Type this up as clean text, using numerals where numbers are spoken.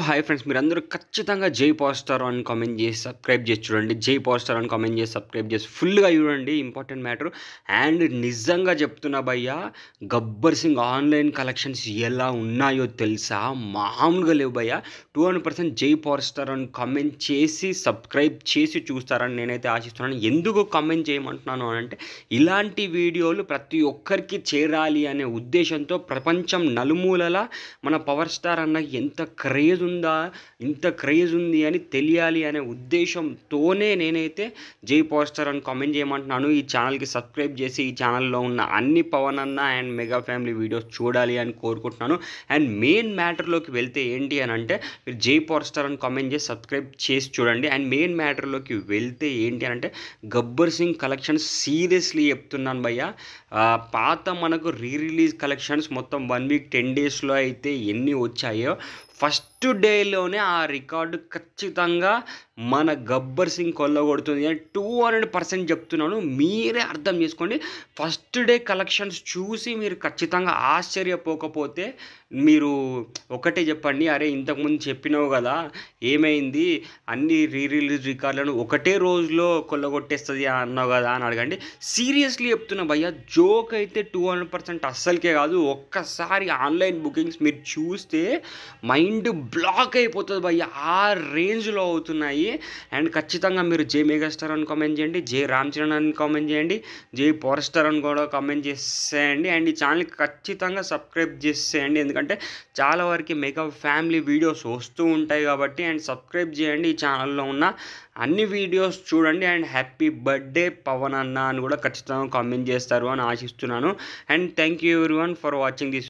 Hi friends, మీరందరూ ఖచ్చితంగా జై పవర్ స్టార్ అని కామెంట్ చేసి సబ్స్క్రైబ్ చేసి చూడండి. జై పవర్ స్టార్ అని కామెంట్ చేసి సబ్స్క్రైబ్ చేసి ఫుల్గా చూడండి. Important matter. అండ్ నిజంగా చెప్తున్నా భయ్యా, గబ్బర్ సింగ్ ఆన్లైన్ కలెక్షన్స్ ఎలా ఉన్నాయో తెలుసా? మామూలుగా లేవు భయ్యా. 200% జై పవర్ స్టార్ అని కామెంట్ చేసి సబ్స్క్రైబ్ చేసి చూస్తారని నేనైతే ఆశిస్తున్నాను. ఎందుకు కామెంట్ చేయమంటున్నాను అంటే, ఇలాంటి వీడియోలు ప్రతి ఒక్కరికి చేరాలి అనే ఉద్దేశంతో ప్రపంచం నలుమూలలా మన పవర్ స్టార్ అన్న ఎంత క్రేజ్ ఉందా, ఇంత క్రేజ్ ఉంది అని తెలియాలి అనే ఉద్దేశంతోనే నేనైతే జై పవర్ స్టార్ అని కామెంట్ చేయమంటున్నాను. ఈ ఛానల్కి సబ్స్క్రైబ్ చేసి ఈ ఛానల్లో ఉన్న అన్ని పవన్ అన్న అండ్ మెగా ఫ్యామిలీ వీడియోస్ చూడాలి అని కోరుకుంటున్నాను. అండ్ మెయిన్ మ్యాటర్లోకి వెళ్తే ఏంటి అని అంటే, మీరు జై పవర్ స్టార్ అని కామెంట్ చేసి సబ్స్క్రైబ్ చేసి చూడండి. అండ్ మెయిన్ మ్యాటర్లోకి వెళ్తే ఏంటి అని అంటే, గబ్బర్ సింగ్ కలెక్షన్స్ సీరియస్లీ చెప్తున్నాను భయ్యా. పాత మనకు రిలీజ్ కలెక్షన్స్ మొత్తం 1 వీక్ 10 డేస్లో అయితే ఎన్ని వచ్చాయో, ఫస్ట్ డేలోనే ఆ రికార్డు ఖచ్చితంగా మన గబ్బర్ సింగ్ కొల్లగొడుతుంది అని 200% చెప్తున్నాను. మీరే అర్థం చేసుకోండి. ఫస్ట్ డే కలెక్షన్స్ చూసి మీరు ఖచ్చితంగా ఆశ్చర్యపోకపోతే మీరు ఒకటే చెప్పండి, అరే ఇంతకుముందు చెప్పినావు కదా, ఏమైంది, అన్ని రిలీజ్ రికార్డులను ఒకటే రోజులో కొల్లగొట్టేస్తుంది అన్నావు కదా అని అడగండి. సీరియస్లీ చెప్తున్నా భయ్యా, జోక్ అయితే 200% అస్సలకే కాదు. ఒక్కసారి ఆన్లైన్ బుకింగ్స్ మీరు చూస్తే మైండ్ బ్లాక్ అయిపోతుంది భయ్య, ఆ రేంజ్లో అవుతున్నాయి. అండ్ ఖచ్చితంగా మీరు జై మెగాస్టార్ అని కామెంట్ చేయండి, జై రామ్ చరణ్ అని కామెంట్ చేయండి, జై పవర్ స్టార్ అని కూడా కామెంట్ చేసేయండి. అండ్ ఈ ఛానల్కి ఖచ్చితంగా సబ్స్క్రైబ్ చేసేయండి, ఎందుకంటే చాలా వరకు మెగా ఫ్యామిలీ వీడియోస్ వస్తూ ఉంటాయి కాబట్టి. అండ్ సబ్స్క్రైబ్ చేయండి, ఈ ఛానల్లో ఉన్న అన్ని వీడియోస్ చూడండి. అండ్ హ్యాపీ బర్త్డే పవన్ అన్న అని కూడా ఖచ్చితంగా కామెంట్ చేస్తారు అని ఆశిస్తున్నాను. And thank you everyone for watching this.